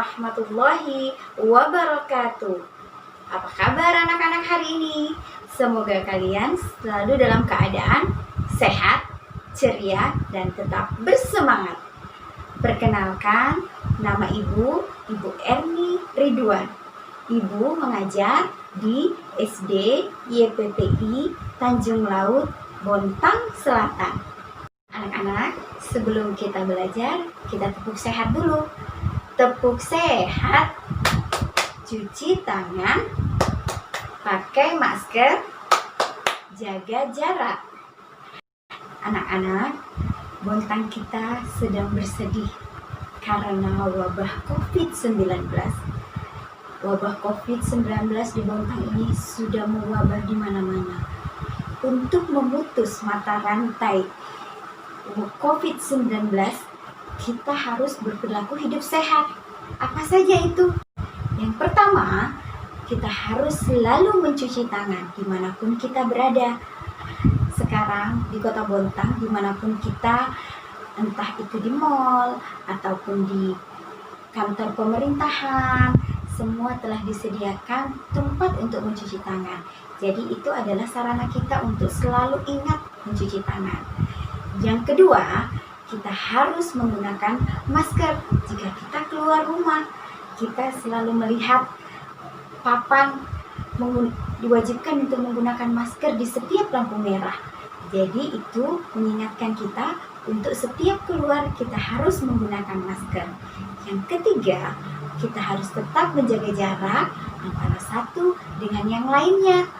warahmatullahi wabarakatuh. Apa kabar anak-anak hari ini? Semoga kalian selalu dalam keadaan sehat, ceria, dan tetap bersemangat. Perkenalkan, nama Ibu Erni Ridwan. Ibu mengajar di SD YPPI Tanjung Laut, Bontang Selatan. Anak-anak, sebelum kita belajar, kita tepuk sehat dulu. Tepuk sehat, cuci tangan, pakai masker, jaga jarak. Anak-anak, Bontang kita sedang bersedih karena wabah COVID-19. Wabah COVID-19 di Bontang ini sudah mewabah di mana-mana. Untuk memutus mata rantai COVID-19, kita harus berperilaku hidup sehat. Apa saja itu? Yang pertama, kita harus selalu mencuci tangan dimanapun kita berada. Sekarang di Kota Bontang, dimanapun kita, entah itu di mall ataupun di kantor pemerintahan, semua telah disediakan tempat untuk mencuci tangan. Jadi itu adalah sarana kita untuk selalu ingat mencuci tangan. Yang kedua, kita harus menggunakan masker jika kita keluar rumah. Kita selalu melihat papan diwajibkan untuk menggunakan masker di setiap lampu merah. Jadi itu mengingatkan kita untuk setiap keluar kita harus menggunakan masker. Yang ketiga, kita harus tetap menjaga jarak antara satu dengan yang lainnya.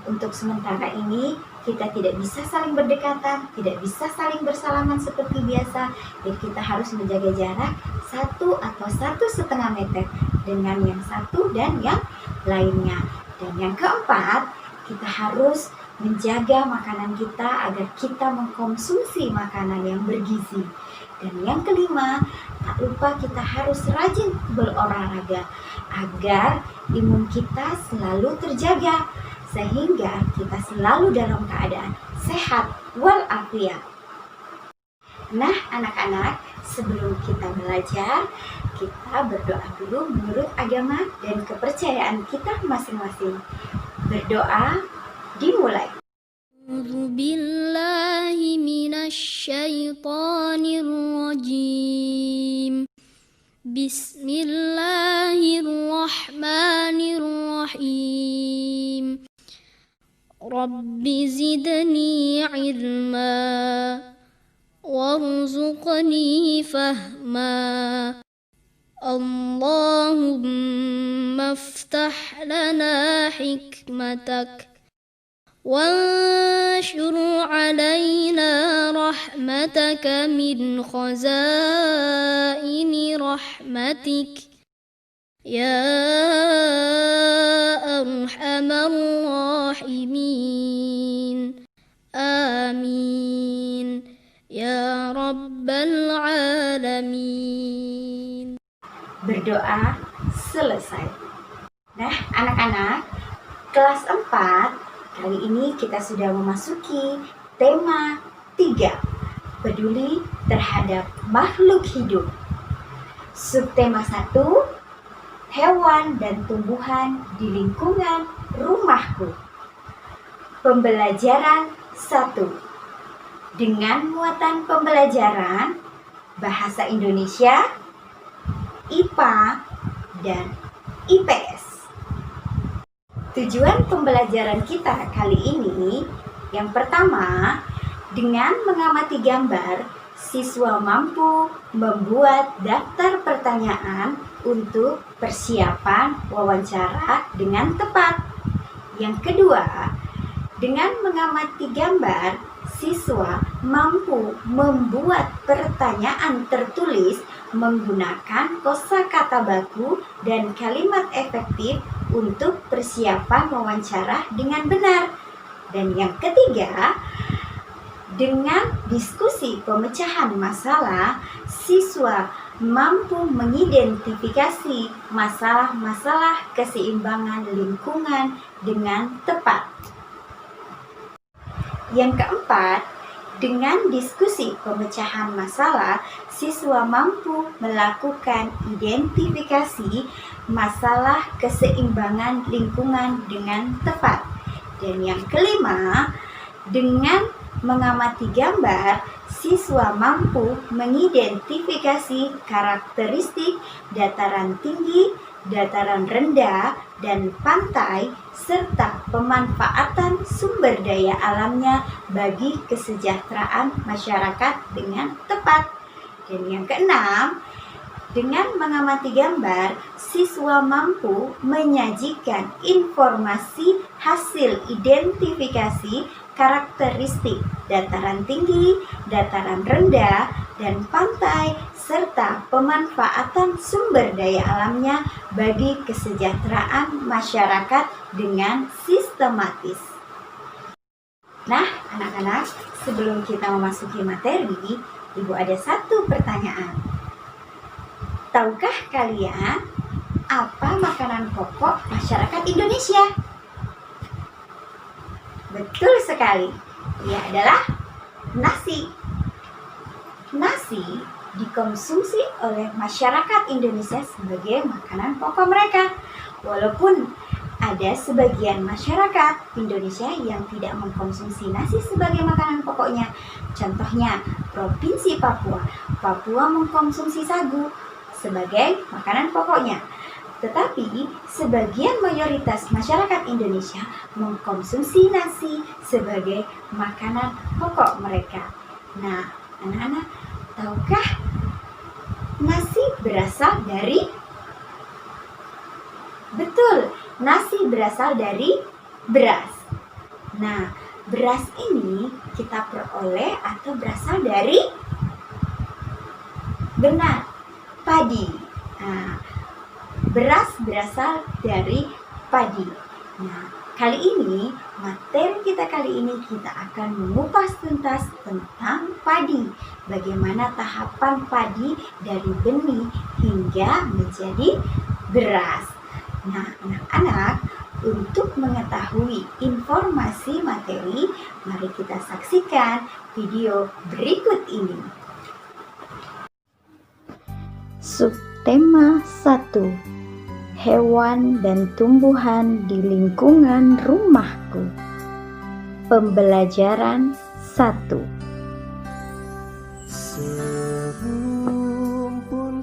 Untuk sementara ini kita tidak bisa saling berdekatan, tidak bisa saling bersalaman seperti biasa. Jadi kita harus menjaga jarak 1 atau 1,5 meter dengan yang satu dan yang lainnya. Dan yang keempat, kita harus menjaga makanan kita agar kita mengkonsumsi makanan yang bergizi. Dan yang kelima, tak lupa kita harus rajin berolahraga agar imun kita selalu terjaga, sehingga kita selalu dalam keadaan sehat walafiat. Nah anak-anak, sebelum kita belajar, kita berdoa dulu menurut agama dan kepercayaan kita masing-masing. Berdoa dimulai. A'udzubillahi minasyaitonirrajim. Bismillahirrahmanirrahim. Rabbi zidni ilma warzuqni fahma. Allahumma aftah lana hikmatak وانشر علينا رحمتك من خزائن رحمتك يا أرحم الراحمين آمين يا رب العالمين. Berdoa selesai. Nah anak-anak, kelas 4, kali ini kita sudah memasuki tema 3, peduli terhadap makhluk hidup. Subtema 1, hewan dan tumbuhan di lingkungan rumahku. Pembelajaran 1, dengan muatan pembelajaran Bahasa Indonesia, IPA, dan IPS. Tujuan pembelajaran kita kali ini, yang pertama, dengan mengamati gambar, siswa mampu membuat daftar pertanyaan untuk persiapan wawancara dengan tepat. Yang kedua, dengan mengamati gambar, siswa mampu membuat pertanyaan tertulis menggunakan kosakata baku dan kalimat efektif untuk persiapan wawancara dengan benar. Dan yang ketiga, dengan diskusi pemecahan masalah, siswa mampu mengidentifikasi masalah-masalah keseimbangan lingkungan dengan tepat. Yang keempat, Dengan diskusi pemecahan masalah, siswa mampu melakukan identifikasi masalah keseimbangan lingkungan dengan tepat. Dan yang kelima, dengan mengamati gambar, siswa mampu mengidentifikasi karakteristik dataran tinggi, dataran rendah, dan pantai, serta pemanfaatan sumber daya alamnya bagi kesejahteraan masyarakat dengan tepat. Dan yang keenam, dengan mengamati gambar, siswa mampu menyajikan informasi hasil identifikasi karakteristik dataran tinggi, dataran rendah, dan pantai, serta pemanfaatan sumber daya alamnya bagi kesejahteraan masyarakat dengan sistematis. Nah, anak-anak, sebelum kita memasuki materi, Ibu ada satu pertanyaan. Tahukah kalian apa makanan pokok masyarakat Indonesia? Betul sekali, ia adalah nasi. Nasi dikonsumsi oleh masyarakat Indonesia sebagai makanan pokok mereka. Walaupun ada sebagian masyarakat Indonesia yang tidak mengkonsumsi nasi sebagai makanan pokoknya. Contohnya, Provinsi Papua. Papua mengkonsumsi sagu sebagai makanan pokoknya. Tetapi sebagian mayoritas masyarakat Indonesia mengkonsumsi nasi sebagai makanan pokok mereka. Nah, anak-anak, tahukah nasi berasal dari? Betul, nasi berasal dari beras. Nah, beras ini kita peroleh atau berasal dari? Benar, padi. Nah, beras berasal dari padi. Nah, kali ini, materi kita kali ini kita akan mengupas tuntas tentang padi. Bagaimana tahapan padi dari benih hingga menjadi beras. Nah, anak-anak, untuk mengetahui informasi materi, mari kita saksikan video berikut ini. Subtema 1. Hewan dan tumbuhan di lingkungan rumahku. Pembelajaran 1. Serumpun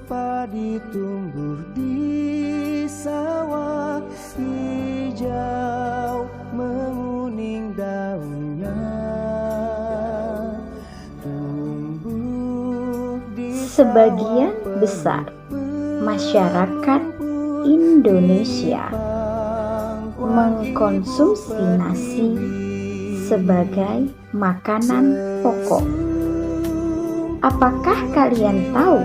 padi tumbuh di sawah, hijau menguning daunnya. Tumbuh di Sebagian besar masyarakat Indonesia mengkonsumsi nasi sebagai makanan pokok. Apakah kalian tahu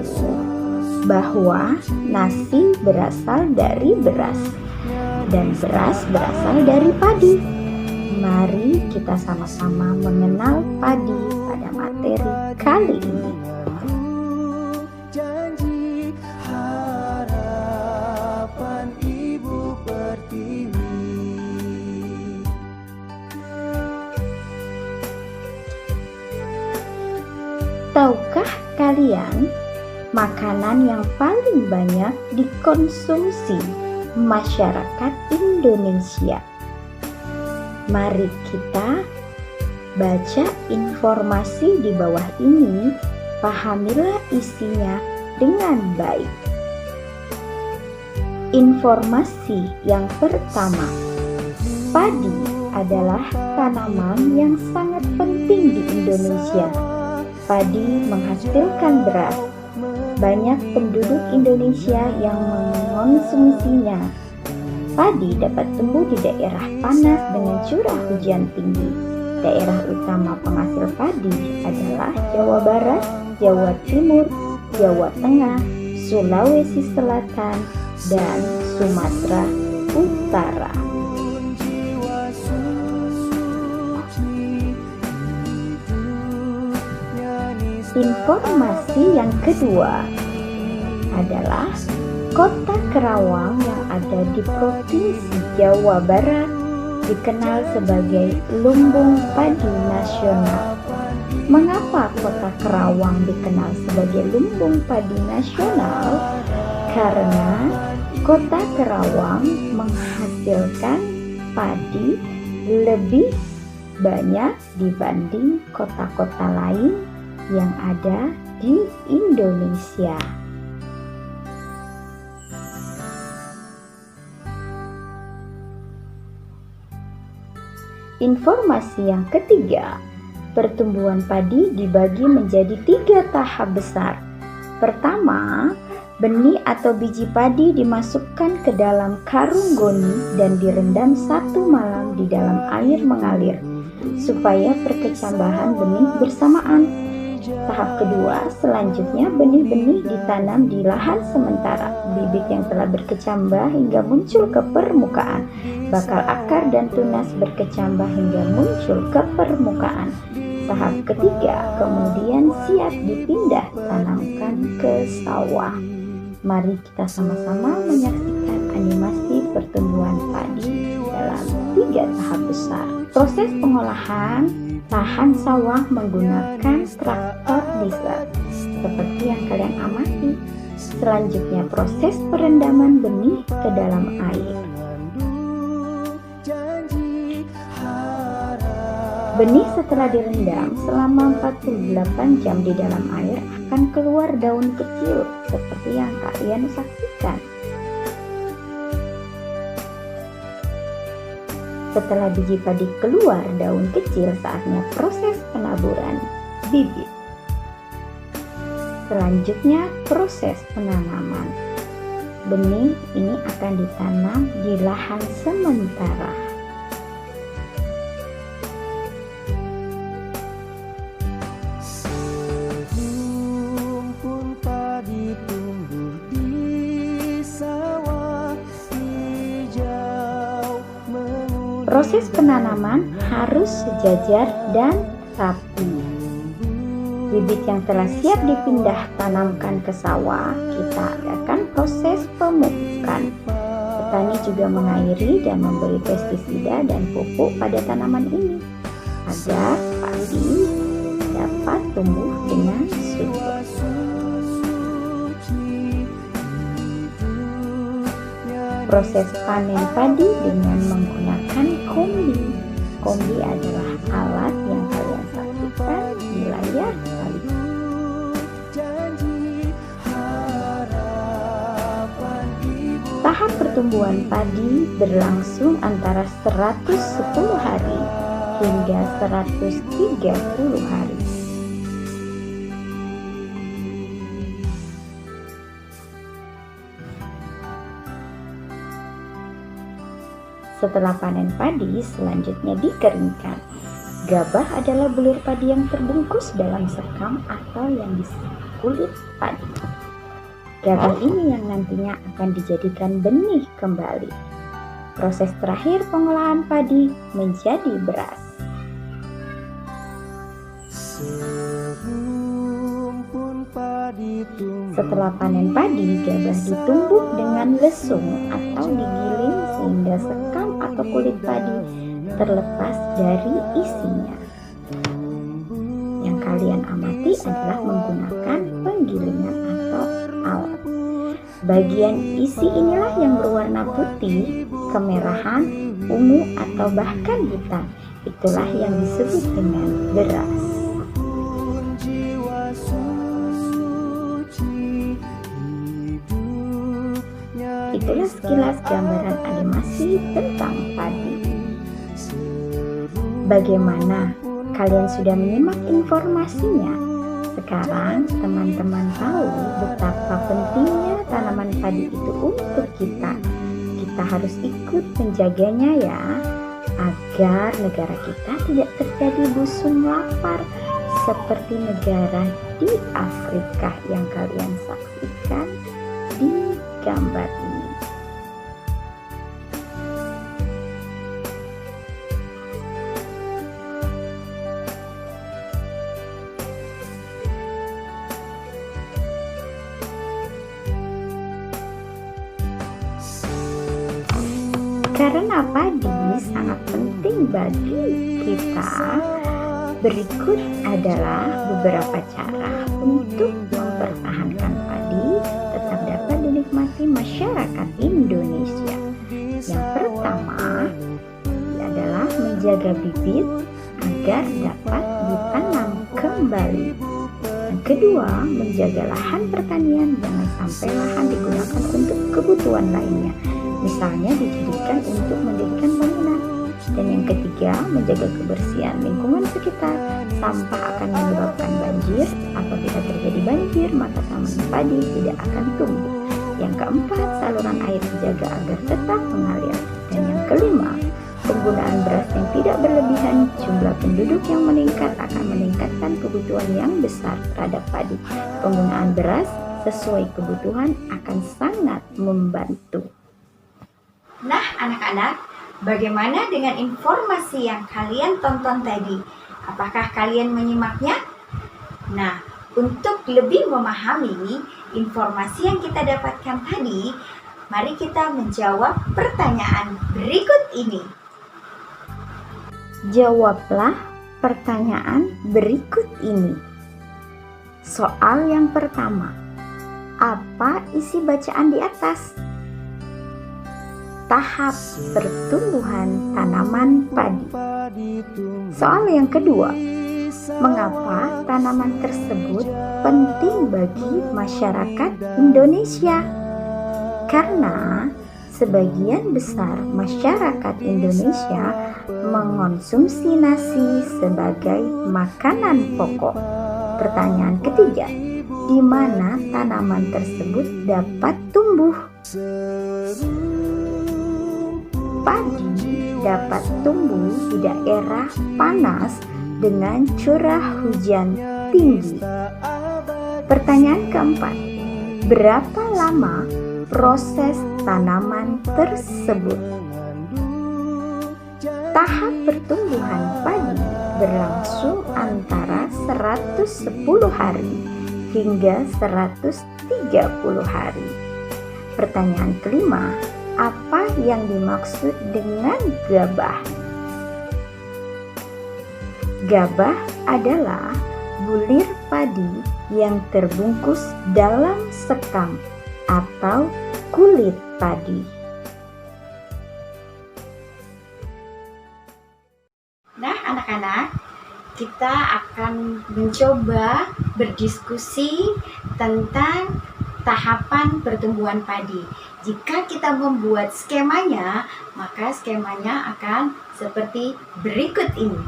bahwa nasi berasal dari beras dan beras berasal dari padi? Mari kita sama-sama mengenal padi pada materi kali ini. janji harapan Ibu Pertiwi. Tahukah kalian makanan yang paling banyak dikonsumsi masyarakat Indonesia? Mari kita baca informasi di bawah ini, pahamilah isinya dengan baik. Informasi yang pertama, padi adalah tanaman yang sangat penting di Indonesia. Padi menghasilkan beras. Banyak penduduk Indonesia yang mengonsumsinya. Padi dapat tumbuh di daerah panas dengan curah hujan tinggi. Daerah utama penghasil padi adalah Jawa Barat, Jawa Timur, Jawa Tengah, Sulawesi Selatan, dan Sumatera Utara. Informasi yang kedua adalah Kota Kerawang yang ada di Provinsi Jawa Barat dikenal sebagai lumbung padi nasional. Mengapa kota Kerawang dikenal sebagai lumbung padi nasional? Karena kota Kerawang menghasilkan padi lebih banyak dibanding kota-kota lain yang ada di Indonesia. Informasi yang ketiga, pertumbuhan padi dibagi menjadi 3 tahap besar. Pertama, benih atau biji padi dimasukkan ke dalam karung goni dan direndam 1 malam di dalam air mengalir supaya perkecambahan benih bersamaan. Tahap kedua, selanjutnya benih-benih ditanam di lahan sementara. Bibit yang telah berkecambah hingga muncul ke permukaan. Bakal akar dan tunas berkecambah hingga muncul ke permukaan. Tahap ketiga, kemudian siap dipindah tanamkan ke sawah. Mari kita sama-sama menyaksikan animasi pertumbuhan padi dalam 3 tahap besar. Proses pengolahan lahan sawah menggunakan traktor diesel seperti yang kalian amati. Selanjutnya proses perendaman benih ke dalam air. Benih setelah direndam selama 48 jam di dalam air akan keluar daun kecil seperti yang kalian saksikan. Setelah biji padi keluar daun kecil, saatnya proses penaburan bibit. Selanjutnya proses penanaman. Benih ini akan ditanam di lahan sementara. Serumpun padi tumbuh di sawah hijau. Proses penanaman harus sejajar dan rapi. Bibit yang telah siap dipindah tanamkan ke sawah, kita adakan proses pemupukan. Petani juga mengairi dan memberi pestisida dan pupuk pada tanaman ini agar padi dapat tumbuh dengan subur. Proses panen padi dengan menggunakan kombi. Kombi adalah alat yang kalian saksikan di layar kali. Tahap pertumbuhan padi berlangsung antara 110 hari hingga 130 hari. Setelah panen padi, selanjutnya dikeringkan. Gabah adalah bulir padi yang terbungkus dalam sekam atau yang disebut kulit padi. Gabah ini yang nantinya akan dijadikan benih kembali. Proses terakhir pengolahan padi menjadi beras. Setelah panen padi, gabah ditumbuk dengan lesung atau digiling sehingga sekam atau kulit padi terlepas dari isinya. Yang kalian amati adalah menggunakan penggilingan atau alat. Bagian isi inilah yang berwarna putih, kemerahan, ungu atau bahkan hitam. Itulah yang disebut dengan beras. Itulah sekilas gambaran animasi tentang padi. Bagaimana? Kalian sudah menyimak informasinya? Sekarang teman-teman tahu betapa pentingnya tanaman padi itu untuk kita. Kita harus ikut menjaganya ya, agar negara kita tidak terjadi busung lapar seperti negara di Afrika yang kalian saksikan di gambar ini. Karena padi sangat penting bagi kita, Berikut adalah beberapa cara untuk mempertahankan padi tetap dapat dinikmati masyarakat Indonesia. Yang pertama adalah menjaga bibit agar dapat ditanam kembali. Yang kedua, menjaga lahan pertanian jangan sampai lahan digunakan untuk kebutuhan lainnya, misalnya dijadikan untuk mendirikan bangunan. Dan yang ketiga, menjaga kebersihan lingkungan sekitar. Sampah akan menyebabkan banjir. Apabila terjadi banjir, maka tanaman padi tidak akan tumbuh. Yang keempat, saluran air dijaga agar tetap mengalir. Dan yang kelima, penggunaan beras yang tidak berlebihan. Jumlah penduduk yang meningkat akan meningkatkan kebutuhan yang besar terhadap padi. Penggunaan beras sesuai kebutuhan akan sangat membantu. Nah, anak-anak, bagaimana dengan informasi yang kalian tonton tadi? Apakah kalian menyimaknya? Nah, untuk lebih memahami informasi yang kita dapatkan tadi, mari kita menjawab pertanyaan berikut ini. Jawablah pertanyaan berikut ini. Soal yang pertama, apa isi bacaan di atas? Tahap pertumbuhan tanaman padi. Soal yang kedua, mengapa tanaman tersebut penting bagi masyarakat Indonesia? Karena sebagian besar masyarakat Indonesia mengonsumsi nasi sebagai makanan pokok. Pertanyaan ketiga, di mana tanaman tersebut dapat tumbuh? Padi dapat tumbuh di daerah panas dengan curah hujan tinggi. Pertanyaan keempat, berapa lama proses tanaman tersebut? Tahap pertumbuhan padi berlangsung antara 110 hari hingga 130 hari. Pertanyaan kelima, apa yang dimaksud dengan gabah? Gabah adalah bulir padi yang terbungkus dalam sekam atau kulit padi. Nah, anak-anak, kita akan mencoba berdiskusi tentang tahapan pertumbuhan padi. Jika kita membuat skemanya, maka skemanya akan seperti berikut ini.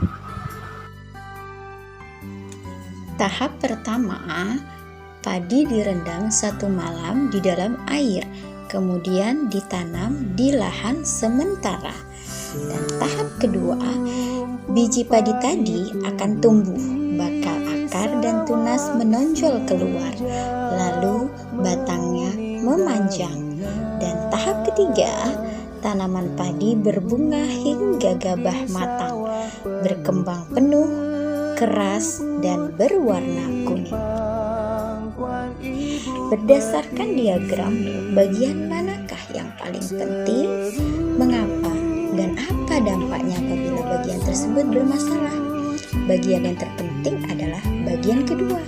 Tahap pertama, padi direndam 1 malam di dalam air, kemudian ditanam di lahan sementara. Dan tahap kedua, biji padi tadi akan tumbuh, bakal akar dan tunas menonjol keluar, lalu batangnya memanjang. Dan tahap ketiga, tanaman padi berbunga hingga gabah matang, berkembang penuh, keras, dan berwarna kuning. Berdasarkan diagram, bagian manakah yang paling penting? Mengapa? Dan apa dampaknya apabila bagian tersebut bermasalah? Bagian yang terpenting adalah bagian kedua,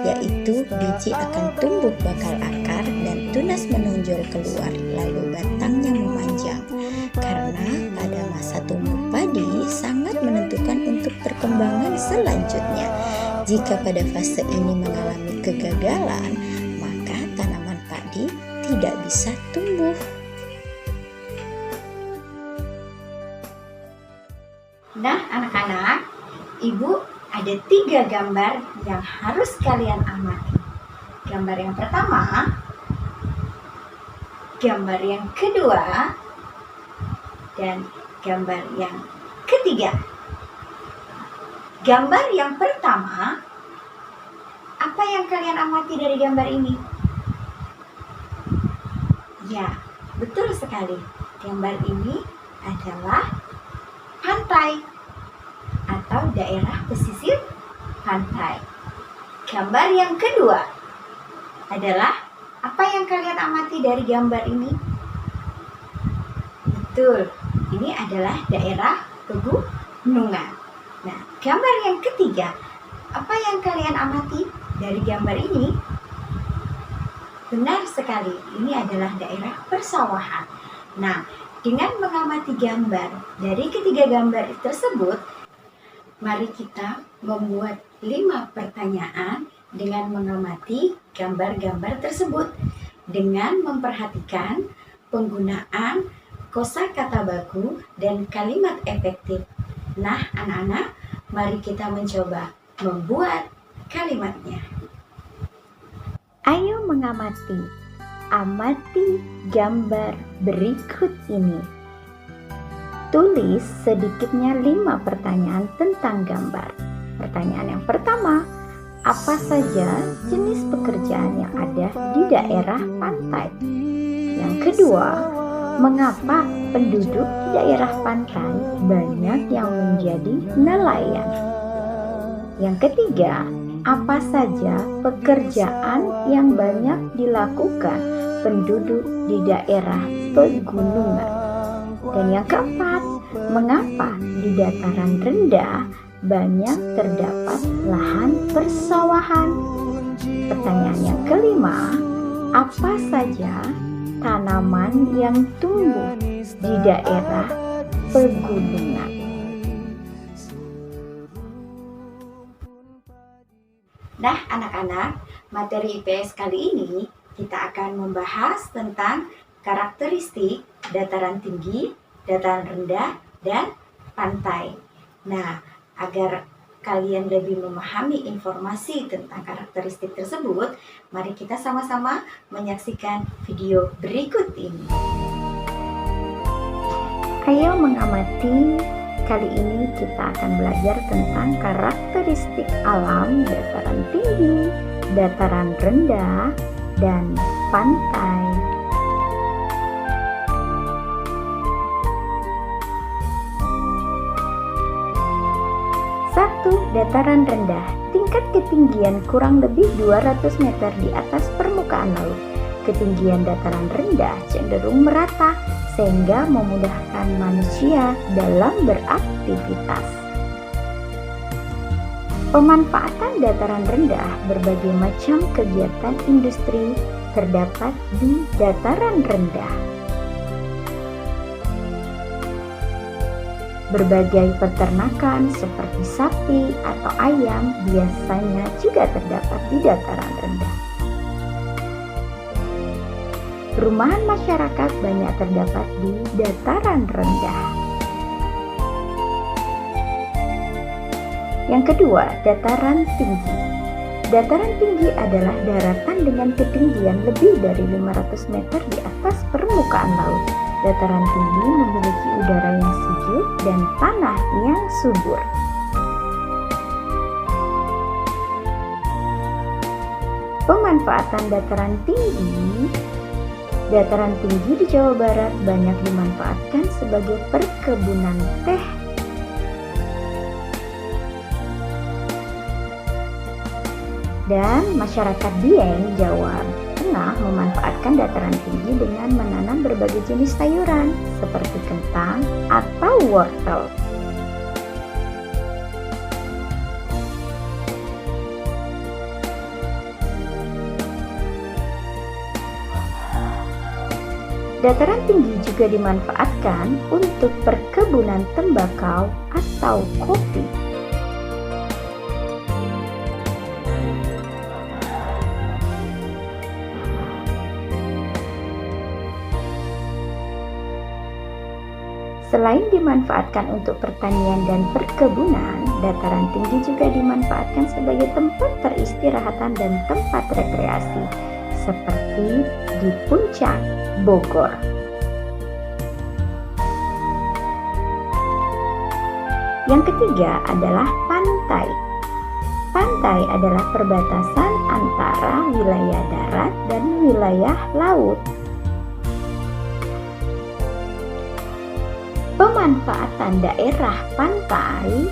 yaitu biji akan tumbuh bakal akar dan tunas menonjol keluar, lalu batangnya memanjang. Karena pada masa tumbuh padi sangat menentukan untuk perkembangan selanjutnya. Jika pada fase ini mengalami kegagalan, maka tanaman padi tidak bisa tumbuh. Nah, anak-anak, Ibu ada 3 gambar yang harus kalian amati. Gambar yang pertama, gambar yang kedua, dan gambar yang ketiga. Gambar yang pertama, apa yang kalian amati dari gambar ini? Ya, betul sekali. Gambar ini adalah pantai atau daerah pesisir pantai. Gambar yang kedua adalah apa yang kalian amati dari gambar ini? Betul, ini adalah daerah pegunungan. Nah, gambar yang ketiga, apa yang kalian amati dari gambar ini? Benar sekali, ini adalah daerah persawahan. Nah, dengan mengamati gambar dari ketiga gambar tersebut, mari kita membuat 5 pertanyaan dengan mengamati gambar-gambar tersebut dengan memperhatikan penggunaan kosakata baku dan kalimat efektif. Nah, anak-anak, mari kita mencoba membuat kalimatnya. Ayo mengamati. Amati gambar berikut ini. Tulis sedikitnya 5 pertanyaan tentang gambar. Pertanyaan yang pertama, apa saja jenis pekerjaan yang ada di daerah pantai? Yang kedua, mengapa penduduk di daerah pantai banyak yang menjadi nelayan? Yang ketiga, apa saja pekerjaan yang banyak dilakukan penduduk di daerah pegunungan? Dan yang keempat, mengapa di dataran rendah banyak terdapat lahan persawahan? Pertanyaan yang kelima, apa saja tanaman yang tumbuh di daerah pegunungan? Nah, anak-anak, materi IPS kali ini kita akan membahas tentang karakteristik dataran tinggi, dataran rendah, dan pantai. Nah, agar kalian lebih memahami informasi tentang karakteristik tersebut, mari kita sama-sama menyaksikan video berikut ini. Ayo mengamati. Kali ini kita akan belajar tentang karakteristik alam dataran tinggi, dataran rendah, dan pantai. Satu, dataran rendah. Tingkat ketinggian kurang lebih 200 meter di atas permukaan laut. Ketinggian dataran rendah cenderung merata, sehingga memudahkan manusia dalam beraktivitas. Pemanfaatan dataran rendah, berbagai macam kegiatan industri terdapat di dataran rendah. Berbagai peternakan seperti sapi atau ayam biasanya juga terdapat di dataran rendah. Perumahan masyarakat banyak terdapat di dataran rendah. Yang kedua, dataran tinggi. Dataran tinggi adalah daratan dengan ketinggian lebih dari 500 meter di atas permukaan laut. Dataran tinggi memiliki udara yang sejuk dan tanah yang subur. Pemanfaatan dataran tinggi. Dataran tinggi di Jawa Barat banyak dimanfaatkan sebagai perkebunan teh. Dan masyarakat Dieng, Jawa Tengah memanfaatkan dataran tinggi dengan menanam berbagai jenis sayuran seperti kentang atau wortel. Dataran tinggi juga dimanfaatkan untuk perkebunan tembakau atau kopi. Selain dimanfaatkan untuk pertanian dan perkebunan, dataran tinggi juga dimanfaatkan sebagai tempat peristirahatan dan tempat rekreasi, seperti di Puncak Bogor. Yang ketiga adalah pantai. Pantai adalah perbatasan antara wilayah darat dan wilayah laut. Pemanfaatan daerah pantai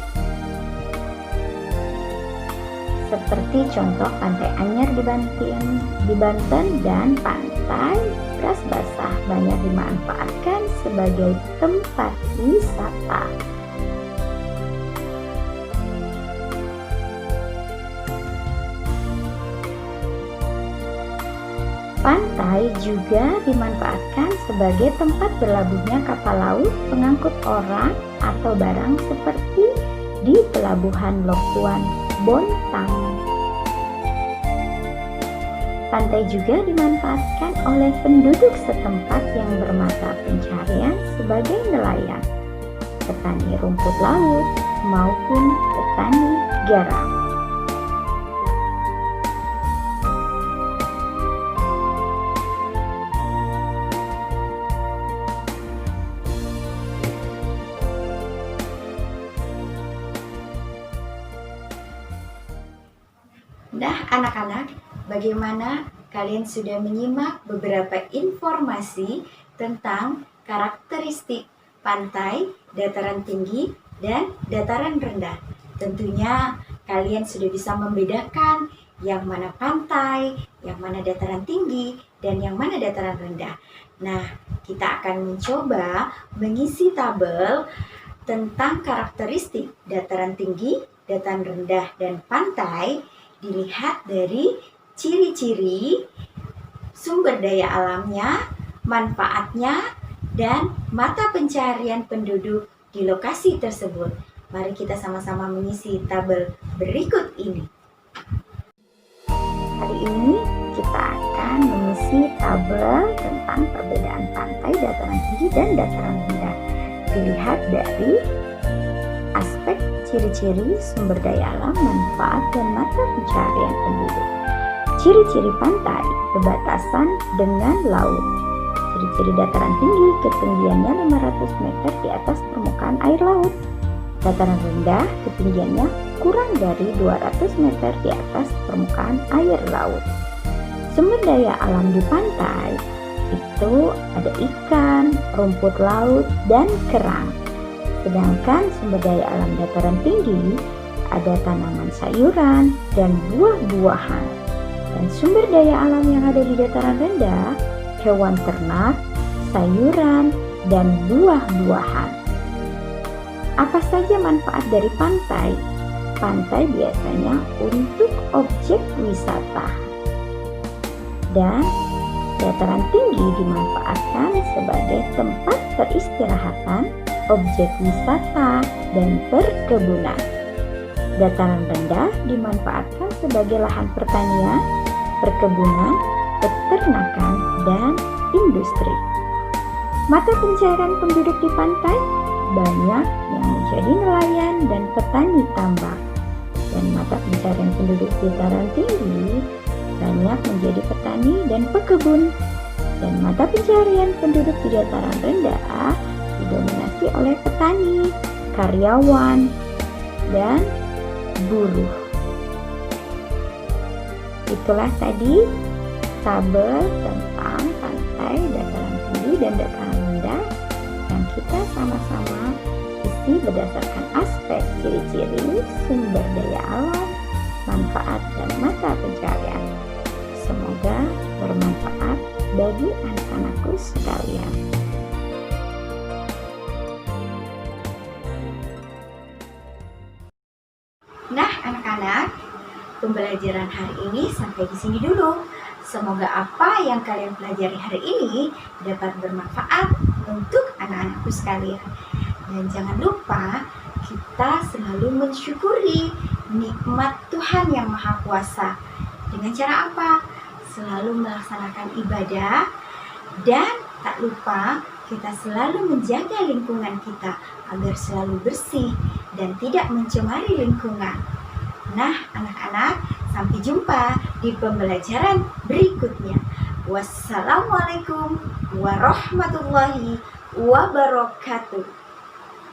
seperti contoh Pantai Anyer di Banten dan Pantai Bras Basah banyak dimanfaatkan sebagai tempat wisata. Pantai juga dimanfaatkan sebagai tempat berlabuhnya kapal laut pengangkut orang atau barang seperti di Pelabuhan Lokuan, Bontang. Pantai juga dimanfaatkan oleh penduduk setempat yang bermata pencarian sebagai nelayan, petani rumput laut, maupun petani garam. Nah, anak-anak, bagaimana kalian sudah menyimak beberapa informasi tentang karakteristik pantai, dataran tinggi, dan dataran rendah? Tentunya kalian sudah bisa membedakan yang mana pantai, yang mana dataran tinggi, dan yang mana dataran rendah. Nah, kita akan mencoba mengisi tabel tentang karakteristik dataran tinggi, dataran rendah, dan pantai. Dilihat dari ciri-ciri, sumber daya alamnya, manfaatnya, dan mata pencarian penduduk di lokasi tersebut. Mari kita sama-sama mengisi tabel berikut ini. Hari ini kita akan mengisi tabel tentang perbedaan pantai, dataran tinggi, dan dataran rendah. Dilihat dari aspek ciri-ciri, sumber daya alam, manfaat, dan mata pencarian penduduk. Ciri-ciri pantai, berbatasan dengan laut. Ciri-ciri dataran tinggi, ketinggiannya 500 meter di atas permukaan air laut. Dataran rendah, ketinggiannya kurang dari 200 meter di atas permukaan air laut. Sumber daya alam di pantai itu ada ikan, rumput laut, dan kerang. Sedangkan sumber daya alam dataran tinggi ada tanaman sayuran dan buah-buahan. Dan sumber daya alam yang ada di dataran rendah, hewan ternak, sayuran, dan buah-buahan. Apa saja manfaat dari pantai? Pantai biasanya untuk objek wisata. Dan dataran tinggi dimanfaatkan sebagai tempat peristirahatan, objek wisata, dan perkebunan. Dataran rendah dimanfaatkan sebagai lahan pertanian, perkebunan, peternakan, dan industri. Mata pencarian penduduk di pantai banyak yang menjadi nelayan dan petani tambak. Dan mata pencarian penduduk di dataran tinggi banyak menjadi petani dan pekebun. Dan mata pencarian penduduk di dataran rendah didominasi oleh petani, karyawan, dan buruh. Itulah tadi tabel tentang pantai, dataran tinggi, dan dataran rendah yang kita sama-sama isi berdasarkan aspek ciri-ciri, sumber daya alam, manfaat, dan mata pencarian. Semoga bermanfaat bagi anak-anakku sekalian. Nah, anak-anak, pembelajaran hari ini sampai di sini dulu. Semoga apa yang kalian pelajari hari ini dapat bermanfaat untuk anak-anakku sekalian. Dan jangan lupa kita selalu mensyukuri nikmat Tuhan yang Maha Kuasa. Dengan cara apa? Selalu melaksanakan ibadah, dan tak lupa kita selalu menjaga lingkungan kita agar selalu bersih dan tidak mencemari lingkungan. Nah, anak-anak, sampai jumpa di pembelajaran berikutnya. Wassalamualaikum warahmatullahi wabarakatuh.